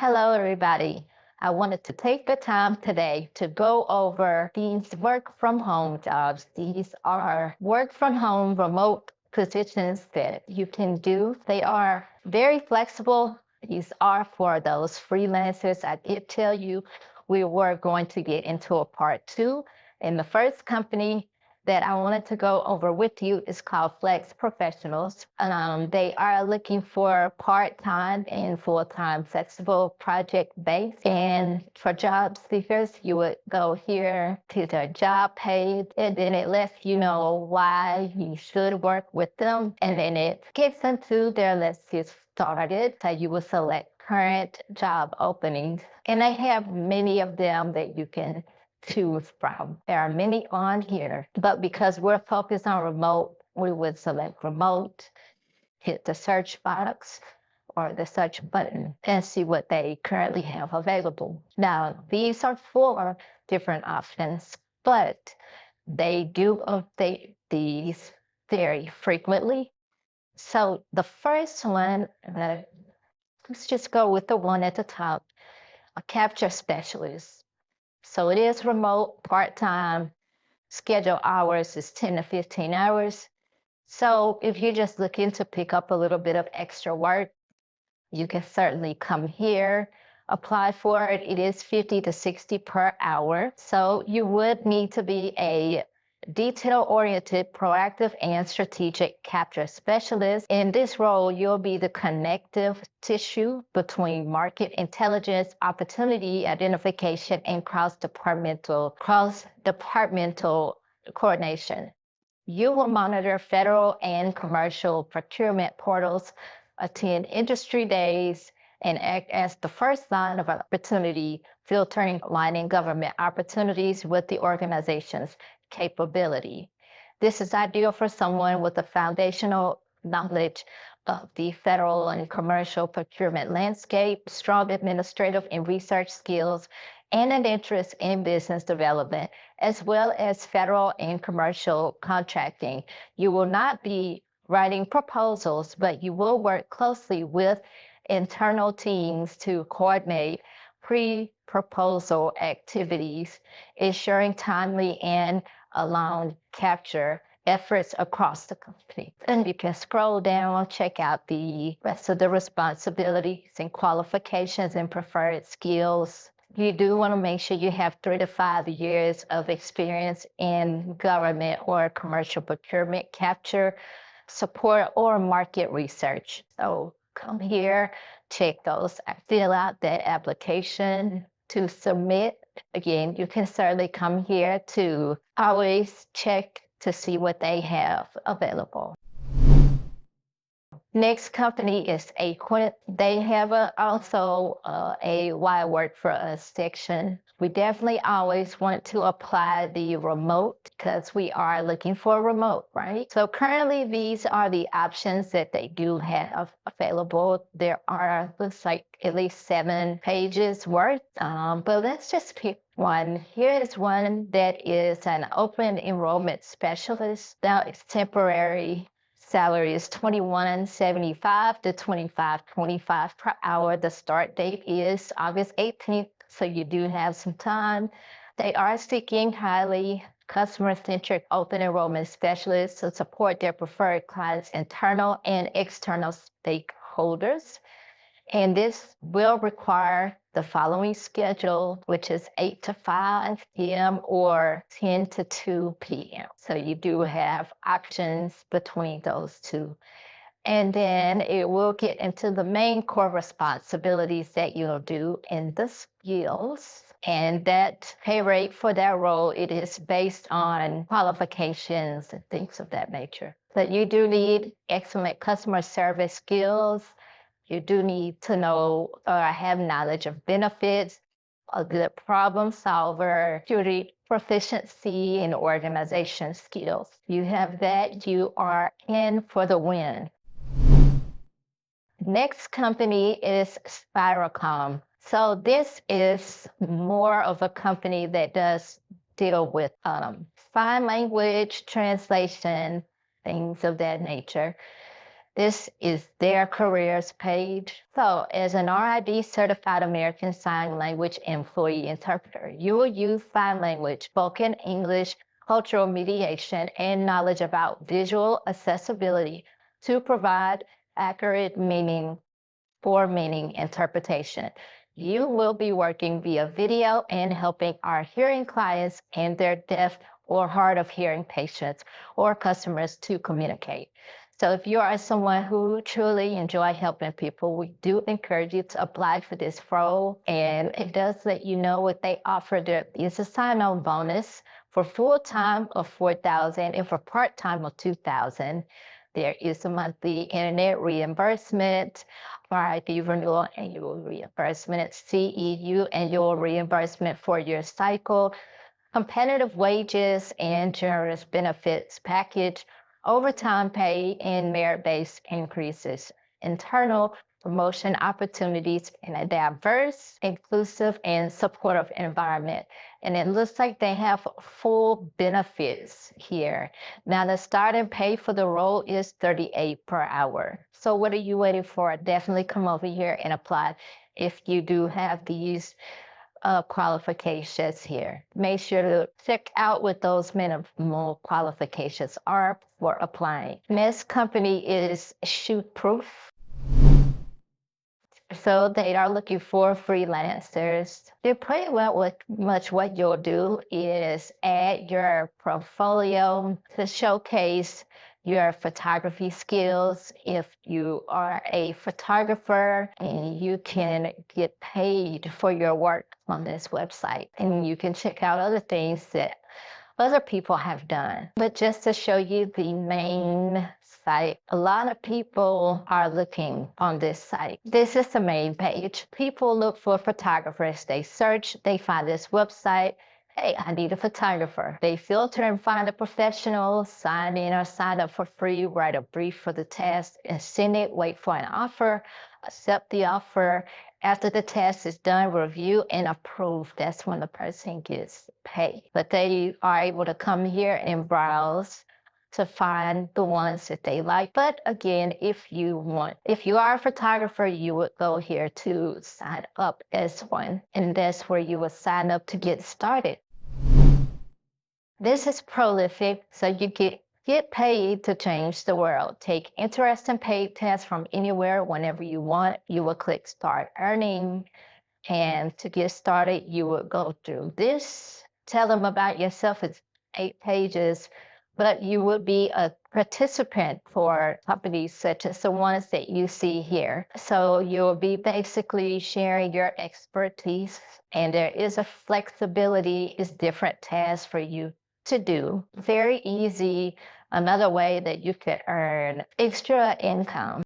Hello, everybody. I wanted to take the time today to go over these work from home jobs. These are work from home remote positions that you can do. They are very flexible. These are for those freelancers. I did tell you we were going to get into a part two. And the first company that I wanted to go over with you is called Flex Professionals. They are looking for part-time and full-time flexible project-based. And for job seekers, you would go here to their job page, and then it lets you know why you should work with them. And then it gets into their Let's Get Started. So you will select current job openings. And they have many of them that you can choose from. There are many on here, but because we're focused on remote, we would select remote, hit the search box or the search button and see what they currently have available. Now, these are four different options, but they do update these very frequently. So the first one, let's just go with the one at the top, a capture specialist. So it is remote, part-time, schedule hours is 10 to 15 hours. So if you're just looking to pick up a little bit of extra work, you can certainly come here, apply for it. It is 50 to 60 per hour. So you would need to be a detail-oriented, proactive, and strategic capture specialist. In this role, you'll be the connective tissue between market intelligence, opportunity identification, and cross-departmental coordination. You will monitor federal and commercial procurement portals, attend industry days, and act as the first line of opportunity, filtering, aligning government opportunities with the organization's capability. This is ideal for someone with a foundational knowledge of the federal and commercial procurement landscape, strong administrative and research skills, and an interest in business development, as well as federal and commercial contracting. You will not be writing proposals, but you will work closely with internal teams to coordinate pre-proposal activities, ensuring timely and aligned capture efforts across the company. And you can scroll down, check out the rest of the responsibilities and qualifications and preferred skills. You do want to make sure you have 3 to 5 years of experience in government or commercial procurement capture, support, or market research. So come here, check those, fill out that application to submit. Again, you can certainly come here to always check to see what they have available. Next company is Aquint. They have also a Why Work For Us section. We definitely always want to apply the remote because we are looking for remote, right? So currently these are the options that they do have available. There are, looks like at least 7 pages worth, but let's just pick one. Here is one that is an open enrollment specialist. Now it's temporary. Salary is $21.75 to $25.25 per hour. The start date is August 18th, so you do have some time. They are seeking highly customer-centric open enrollment specialists to support their preferred clients' internal and external stakeholders. And this will require the following schedule, which is 8 to 5 p.m. or 10 to 2 p.m. So you do have options between those two. And then it will get into the main core responsibilities that you'll do in the skills. And that pay rate for that role, it is based on qualifications and things of that nature. But you do need excellent customer service skills. You do need to know or have knowledge of benefits, a good problem solver, security proficiency, and organization skills. You have that, you are in for the win. Next company is Spiralcom. So this is more of a company that does deal with sign language, translation, things of that nature. This is their careers page. So as an RIB certified American Sign Language employee interpreter, you will use sign language, spoken English, cultural mediation, and knowledge about visual accessibility to provide accurate meaning for meaning interpretation. You will be working via video and helping our hearing clients and their deaf or hard of hearing patients or customers to communicate. So if you are someone who truly enjoy helping people, we do encourage you to apply for this role. And it does let you know what they offer. There is a sign-on bonus for full-time of $4,000 and for part-time of $2,000. There is a monthly internet reimbursement, RIP renewal annual reimbursement, CEU annual reimbursement for your cycle, competitive wages and generous benefits package, overtime pay and merit-based increases, internal promotion opportunities in a diverse, inclusive, and supportive environment. And it looks like they have full benefits here. Now, the starting pay for the role is $38 per hour. So what are you waiting for? Definitely come over here and apply if you do have these qualifications here. Make sure to check out what those minimal qualifications are for applying. This company is shoot proof. So they are looking for freelancers. They're pretty well much what you'll do is add your portfolio to showcase your photography skills. If you are a photographer, and you can get paid for your work on this website, and you can check out other things that other people have done. But just to show you the main site, a lot of people are looking on this site. This is the main page. People look for photographers. They search, they find this website. Hey, I need a photographer. They filter and find a professional, sign in or sign up for free, write a brief for the task, and send it, wait for an offer, accept the offer. After the test is done, review and approve. That's when the person gets paid. But they are able to come here and browse to find the ones that they like. But again, if you are a photographer, you would go here to sign up as one. And that's where you would sign up to get started. This is prolific, so you get paid to change the world. Take interesting paid tests from anywhere, whenever you want. You will click Start Earning. And to get started, you will go through this. Tell them about yourself. It's 8 pages, but you will be a participant for companies such as the ones that you see here. So you'll be basically sharing your expertise, and there is a flexibility, is different tasks for you to do. Very easy, another way that you could earn extra income.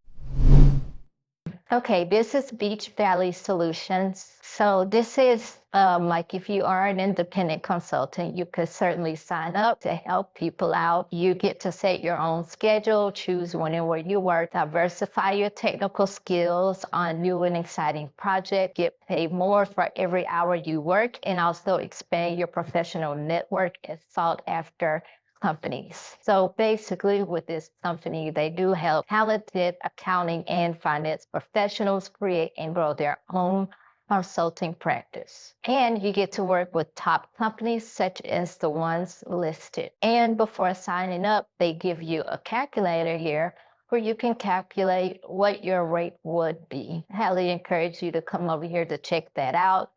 Okay, this is Beach Valley Solutions. So this is like if you are an independent consultant, you could certainly sign up to help people out. You get to set your own schedule, choose when and where you work, diversify your technical skills on new and exciting projects, get paid more for every hour you work, and also expand your professional network as sought after companies. So basically with this company, they do help talented accounting and finance professionals create and grow their own consulting practice. And you get to work with top companies such as the ones listed. And before signing up, they give you a calculator here where you can calculate what your rate would be. I highly encourage you to come over here to check that out.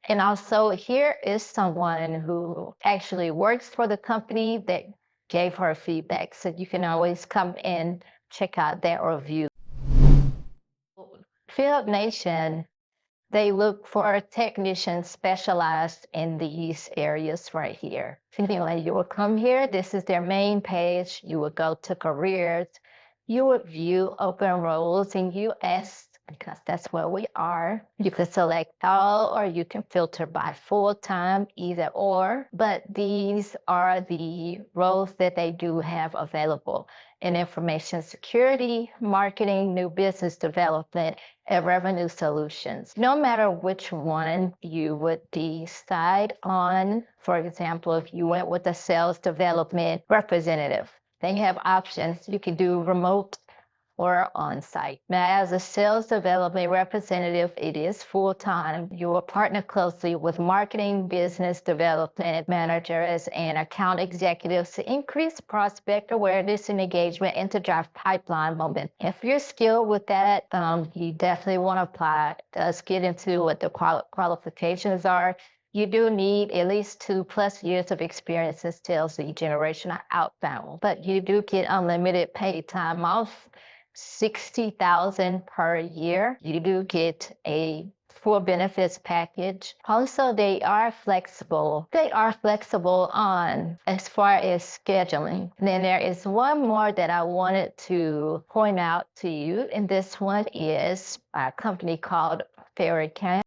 And also here is someone who actually works for the company that gave her feedback. So you can always come and check out that review. Field Nation, they look for technicians specialized in these areas right here. Anyway, you will come here. This is their main page. You will go to careers. You would view open roles in US because that's where we are. You can select all, or you can filter by full-time, either or. But these are the roles that they do have available in information security, marketing, new business development, and revenue solutions. No matter which one you would decide on, for example, if you went with a sales development representative, they have options. You can do remote or on-site. Now, as a sales development representative, it is full-time. You will partner closely with marketing, business development managers, and account executives to increase prospect awareness and engagement and to drive pipeline momentum. If you're skilled with that, you definitely want to apply. Let's get into what the qualifications are. You do need at least 2+ years of experience in sales lead generation or outbound, but you do get unlimited paid time off, $60,000 per year. You do get a full benefits package. Also, they are flexible. They are flexible on as far as scheduling. And then there is one more that I wanted to point out to you, and this one is a company called Farrakhan.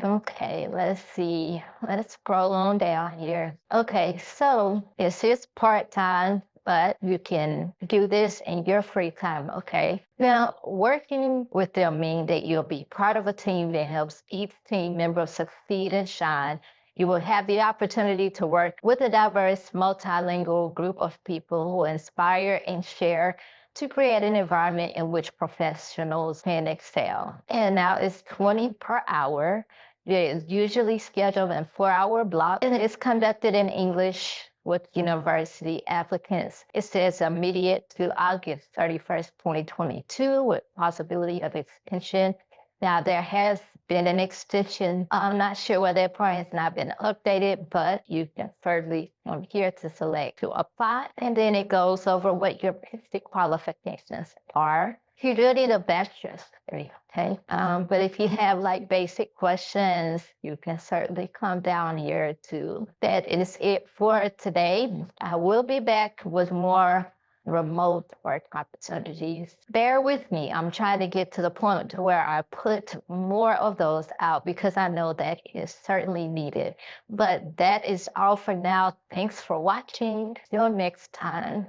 Okay, let's see. Let's scroll on down here. Okay, so this is part-time, but you can do this in your free time, okay? Now, working with them means that you'll be part of a team that helps each team member succeed and shine. You will have the opportunity to work with a diverse, multilingual group of people who inspire and share to create an environment in which professionals can excel. And now it's 20 per hour. It is usually scheduled in 4-hour blocks, and it is conducted in English with university applicants. It says immediate to August 31st, 2022, with possibility of extension. Now, there has been an extension. I'm not sure whether that part has not been updated, but you can certainly come here to select to apply. And then it goes over what your basic qualifications are. You do need a bachelor's degree, okay? But if you have like basic questions, you can certainly come down here too. That is it for today. I will be back with more remote work opportunities. Bear with me. I'm trying to get to the point to where I put more of those out because I know that is certainly needed. But that is all for now. Thanks for watching. Till next time.